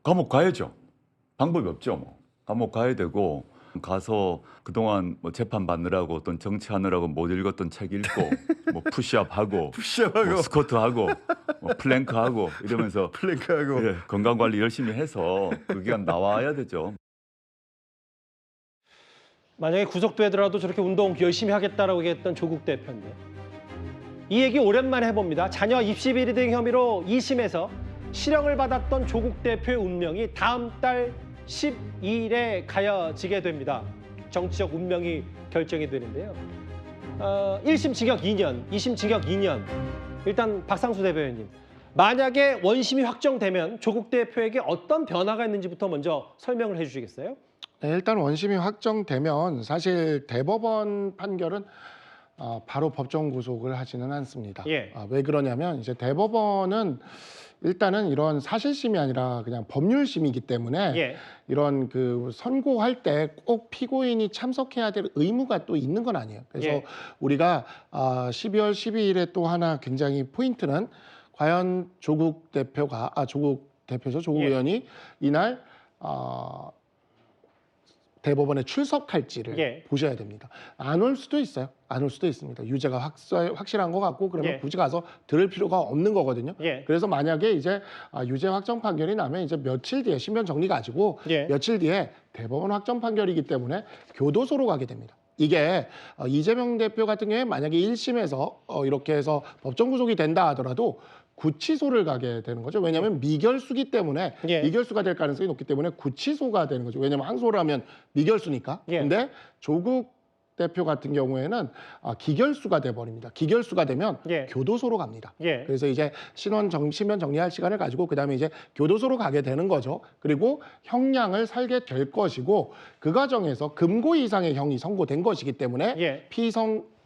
감옥 가야죠. 방법이 없죠. 뭐. 감옥 가야 되고 가서 그동안 뭐 재판 받느라고 어떤 정치하느라고 못 읽었던 책 읽고 뭐 푸시업하고 뭐 스쿼트하고 뭐 플랭크하고 이러면서 플랭크하고 예, 건강 관리 열심히 해서 그 기간 나와야 되죠. 만약에 구속되더라도 저렇게 운동 열심히 하겠다라고 얘기했던 조국 대표인데 이 얘기 오랜만에 해봅니다. 자녀 입시 비리 등 혐의로 2심에서 실형을 받았던 조국 대표의 운명이 다음 달 12일에 가려지게 됩니다. 정치적 운명이 결정이 되는데요. 1심 징역 2년, 2심 징역 2년. 일단 박상수 대변인님, 만약에 원심이 확정되면 조국 대표에게 어떤 변화가 있는지부터 먼저 설명을 해주시겠어요? 네, 일단 원심이 확정되면 사실 대법원 판결은 바로 법정 구속을 하지는 않습니다. 예. 왜 그러냐면 이제 대법원은 일단은 이런 사실심이 아니라 그냥 법률심이기 때문에 예. 이런 그 선고할 때 꼭 피고인이 참석해야 될 의무가 또 있는 건 아니에요. 그래서 예. 우리가 12월 12일에 또 하나 굉장히 포인트는 과연 조국 대표가 조국 대표죠. 조국 예. 의원이 이날 대법원에 출석할지를 예. 보셔야 됩니다. 안 올 수도 있어요. 안 올 수도 있습니다. 유죄가 확실한 것 같고 그러면 예. 굳이 가서 들을 필요가 없는 거거든요. 예. 그래서 만약에 이제 유죄 확정 판결이 나면 이제 며칠 뒤에 신변 정리 가지고 예. 며칠 뒤에 대법원 확정 판결이기 때문에 교도소로 가게 됩니다. 이게 이재명 대표 같은 경우에 만약에 1심에서 이렇게 해서 법정 구속이 된다 하더라도 구치소를 가게 되는 거죠. 왜냐하면 미결수기 때문에 예. 미결수가 될 가능성이 높기 때문에 구치소가 되는 거죠. 왜냐하면 항소를 하면 미결수니까. 예. 근데 조국 대표 같은 경우에는 기결수가 돼버립니다. 기결수가 되면 예. 교도소로 갑니다. 예. 그래서 이제 신변 정리할 시간을 가지고 그다음에 이제 교도소로 가게 되는 거죠. 그리고 형량을 살게 될 것이고 그 과정에서 금고 이상의 형이 선고된 것이기 때문에 예.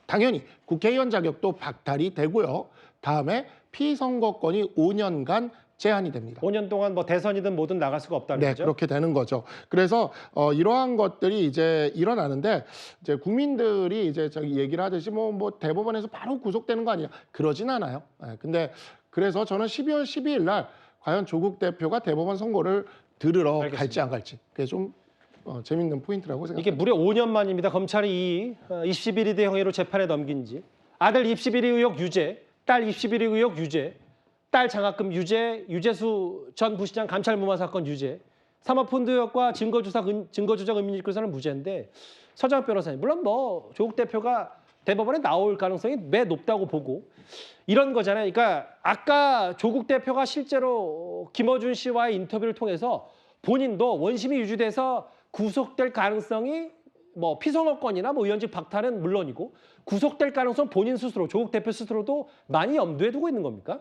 당연히 국회의원 자격도 박탈이 되고요. 다음에 피선거권이 5년간 제한이 됩니다. 5년 동안 뭐 대선이든 뭐든 나갈 수가 없다는 네, 거죠? 그렇게 되는 거죠. 그래서 이러한 것들이 이제 일어나는데 이제 국민들이 이제 저기 얘기를 하듯이 뭐 대법원에서 바로 구속되는 거 아니냐? 그러진 않아요. 네, 근데 그래서 저는 12월 12일 날 과연 조국 대표가 대법원 선고를 들으러 알겠습니다. 갈지 안 갈지 그게 좀 재밌는 포인트라고 생각합니다. 이게 무려 5년 만입니다. 검찰이 이 입시 비리 대 혐의로 재판에 넘긴 지. 아들 입시 비리 의혹 유죄, 딸 입시 비리 의혹 유죄, 딸 장학금 유죄, 유재수 전 부시장 감찰 무마 사건 유죄, 사모펀드 의혹과 증거조작 은밀거래는 무죄인데 서장훈 변호사님, 물론 뭐 조국 대표가 대법원에 나올 가능성이 매 높다고 보고 이런 거잖아요. 그러니까 아까 조국 대표가 실제로 김어준 씨와의 인터뷰를 통해서 본인도 원심이 유지돼서 구속될 가능성이 뭐 피선거권이나 뭐 의원직 박탈은 물론이고 구속될 가능성 본인 스스로 조국 대표 스스로도 많이 염두에 두고 있는 겁니까?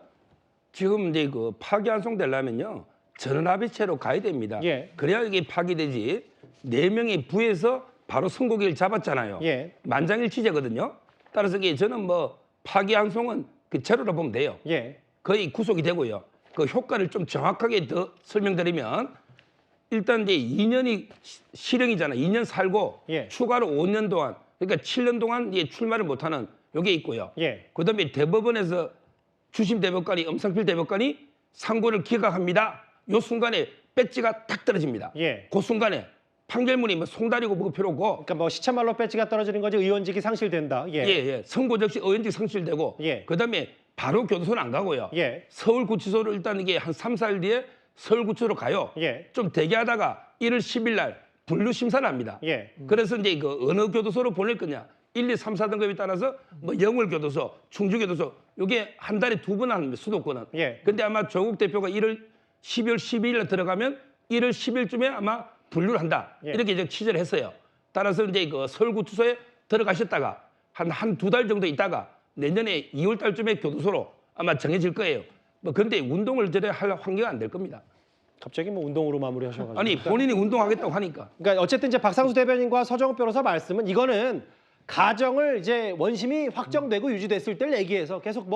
지금 이제 그 파기환송되려면요 전원합의체로 가야 됩니다. 예. 그래야 이게 파기되지. 4명이 부에서 바로 선고기를 잡았잖아요. 예. 만장일치제거든요. 따라서 이게 저는 뭐 파기환송은 그 제로로 보면 돼요. 예. 거의 구속이 되고요. 그 효과를 좀 정확하게 더 설명드리면 일단 이제 2년이 실형이잖아요. 2년 살고 예. 추가로 5년 동안 그러니까 7년 동안 이제 출마를 못하는 요게 있고요. 예. 그다음에 대법원에서 주심 대법관이 엄상필 대법관이 상고를 기각합니다. 요 순간에 배지가 탁 떨어집니다. 예. 그 순간에 판결문이 뭐 송다리고 뭐고 필요 없고 그러니까 뭐 시체말로 배지가 떨어지는 거지 의원직이 상실된다. 예. 예. 선고 즉시 의원직 상실되고 예. 그다음에 바로 교도소는 안 가고요. 예. 서울구치소로 일단 이게 한 3, 4일 뒤에 서울구치소로 가요. 예. 좀 대기하다가 1월 10일 날 분류 심사를 합니다. 예. 그래서 이제 그 어느 교도소로 보낼 거냐. 1, 2, 3, 4등급에 따라서 뭐 영월교도소, 충주교도소 이게 한 달에 2번 하는 수도권은. 예. 근데 아마 조국 대표가 12월 12일에 들어가면 1월 10일쯤에 아마 분류를 한다. 예. 이렇게 이제 취재를 했어요. 따라서 이제 그 서울구치소에 들어가셨다가 한 2달 정도 있다가 내년에 2월 달쯤에 교도소로 아마 정해질 거예요. 뭐 근데 운동을 저래 할 환경이 안 될 겁니다. 갑자기 뭐 운동으로 마무리하셔가지고. 아니 본인이 운동하겠다고 하니까. 그러니까 어쨌든 이제 박상수 대변인과 서정욱 변호사 말씀은 이거는 가정을 이제 원심이 확정되고 유지됐을 때를 얘기해서 계속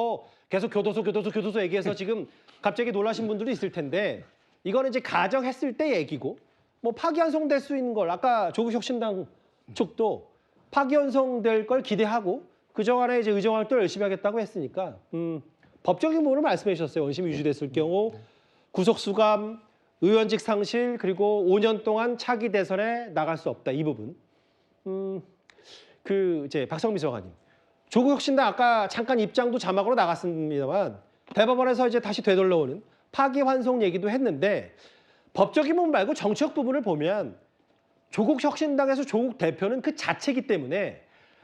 교도소 얘기해서 지금 갑자기 놀라신 분들도 있을 텐데 이거는 이제 가정했을 때 얘기고 뭐 파기환송될 수 있는 걸 아까 조국혁신당 측도 파기환송될 걸 기대하고 그동안에 이제 의정 활동을 열심히 하겠다고 했으니까 법적인 부분을 말씀해 주셨어요. 원심이 유지됐을 경우 구속수감, 의원직 상실 그리고 5년 동안 차기 대선에 나갈 수 없다 이 부분. 이제 박성미 비서관님, 조국혁신당 아까 잠깐 입장도 자막으로 나갔습니다만 대법원에서 이제 다시 되돌려오는 파기환송 얘기도 했는데 법적인 부분 말고 정치적 부분을 보면 조국혁신당에서 조국 대표는 그 자체이기 때문에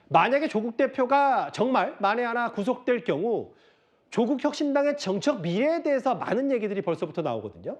만약에 조국 대표가 정말 만에 하나 구속될 경우 조국혁신당의 정치적 미래에 대해서 많은 얘기들이 벌써부터 나오거든요.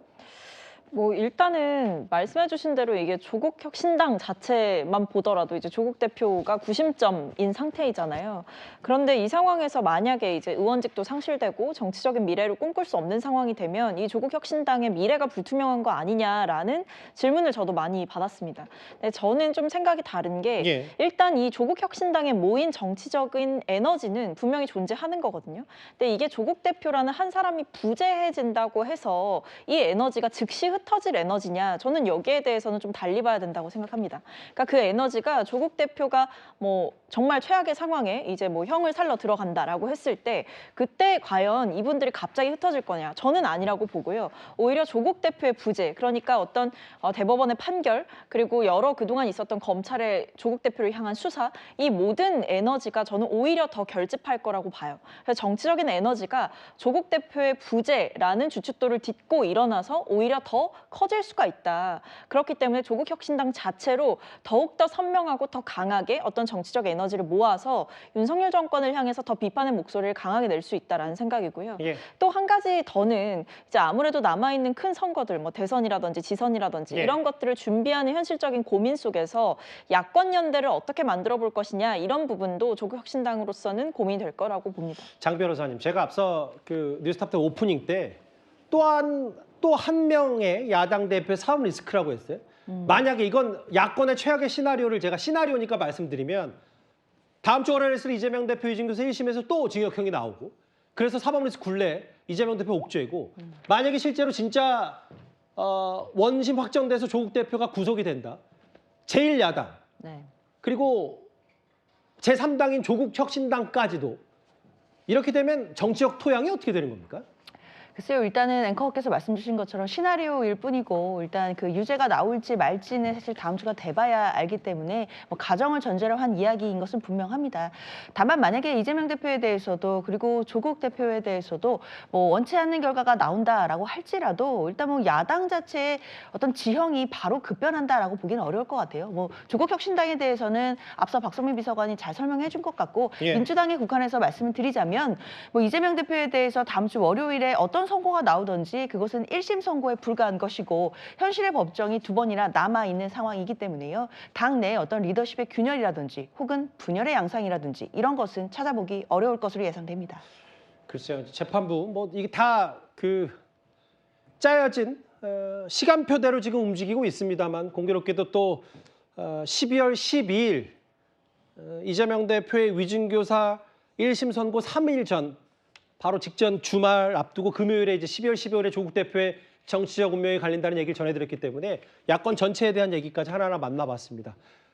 뭐 일단은 말씀해주신 대로 이게 조국혁신당 자체만 보더라도 이제 조국 대표가 구심점인 상태이잖아요. 그런데 이 상황에서 만약에 이제 의원직도 상실되고 정치적인 미래를 꿈꿀 수 없는 상황이 되면 이 조국혁신당의 미래가 불투명한 거 아니냐라는 질문을 저도 많이 받았습니다. 근데 저는 좀 생각이 다른 게 예. 일단 이 조국혁신당에 모인 정치적인 에너지는 분명히 존재하는 거거든요. 근데 이게 조국 대표라는 한 사람이 부재해진다고 해서 이 에너지가 즉시 흩어질 에너지냐, 저는 여기에 대해서는 좀 달리 봐야 된다고 생각합니다. 그러니까 그 에너지가 조국 대표가 뭐 정말 최악의 상황에 이제 뭐 형을 살러 들어간다라고 했을 때 그때 과연 이분들이 갑자기 흩어질 거냐, 저는 아니라고 보고요. 오히려 조국 대표의 부재, 그러니까 어떤 대법원의 판결 그리고 여러 그동안 있었던 검찰의 조국 대표를 향한 수사, 이 모든 에너지가 저는 오히려 더 결집할 거라고 봐요. 그래서 정치적인 에너지가 조국 대표의 부재라는 주춧돌을 딛고 일어나서 오히려 더 커질 수가 있다. 그렇기 때문에 조국혁신당 자체로 더욱더 선명하고 더 강하게 어떤 정치적 에너지를 모아서 윤석열 정권을 향해서 더 비판의 목소리를 강하게 낼 수 있다라는 생각이고요. 예. 또 한 가지 더는 이제 아무래도 남아있는 큰 선거들, 뭐 대선이라든지 지선이라든지 예. 이런 것들을 준비하는 현실적인 고민 속에서 야권 연대를 어떻게 만들어 볼 것이냐, 이런 부분도 조국혁신당으로서는 고민이 될 거라고 봅니다. 장 변호사님, 제가 앞서 그 뉴스탑 때 오프닝 때 또 한 명의 야당 대표의 사법 리스크라고 했어요. 만약에 이건 야권의 최악의 시나리오를 제가 시나리오니까 말씀드리면 다음 주 월요일에 있을 이재명 대표 유진교사 1심에서 또 징역형이 나오고, 그래서 사법 리스크 굴레 이재명 대표 옥죄고, 만약에 실제로 진짜 원심 확정돼서 조국 대표가 구속이 된다. 제1야당 네. 그리고 제3당인 조국혁신당까지도 이렇게 되면 정치적 토양이 어떻게 되는 겁니까? 글쎄요, 일단은 앵커께서 말씀 주신 것처럼 시나리오일 뿐이고, 일단 그 유죄가 나올지 말지는 사실 다음 주가 돼봐야 알기 때문에 뭐 가정을 전제로 한 이야기인 것은 분명합니다. 다만 만약에 이재명 대표에 대해서도 그리고 조국 대표에 대해서도 뭐 원치 않는 결과가 나온다라고 할지라도 일단 뭐 야당 자체의 어떤 지형이 바로 급변한다라고 보기는 어려울 것 같아요. 뭐 조국혁신당에 대해서는 앞서 박성민 비서관이 잘 설명해 준 것 같고, 예. 민주당에 국한해서 말씀을 드리자면 뭐 이재명 대표에 대해서 다음 주 월요일에 어떤 선고가 나오든지 그것은 1심 선고에 불과한 것이고, 현실의 법정이 두 번이나 남아있는 상황이기 때문에요. 당내 어떤 리더십의 균열이라든지 혹은 분열의 양상이라든지 이런 것은 찾아보기 어려울 것으로 예상됩니다. 글쎄요, 재판부 뭐 이게 다 그 짜여진 시간표대로 지금 움직이고 있습니다만, 공교롭게도 또 12월 12일 이재명 대표의 위증교사 1심 선고 3일 전, 바로 직전 주말 앞두고 금요일에 이제 12월 15일에 조국 대표의 정치적 운명이 갈린다는 얘기를 전해드렸기 때문에 야권 전체에 대한 얘기까지 하나하나 만나봤습니다.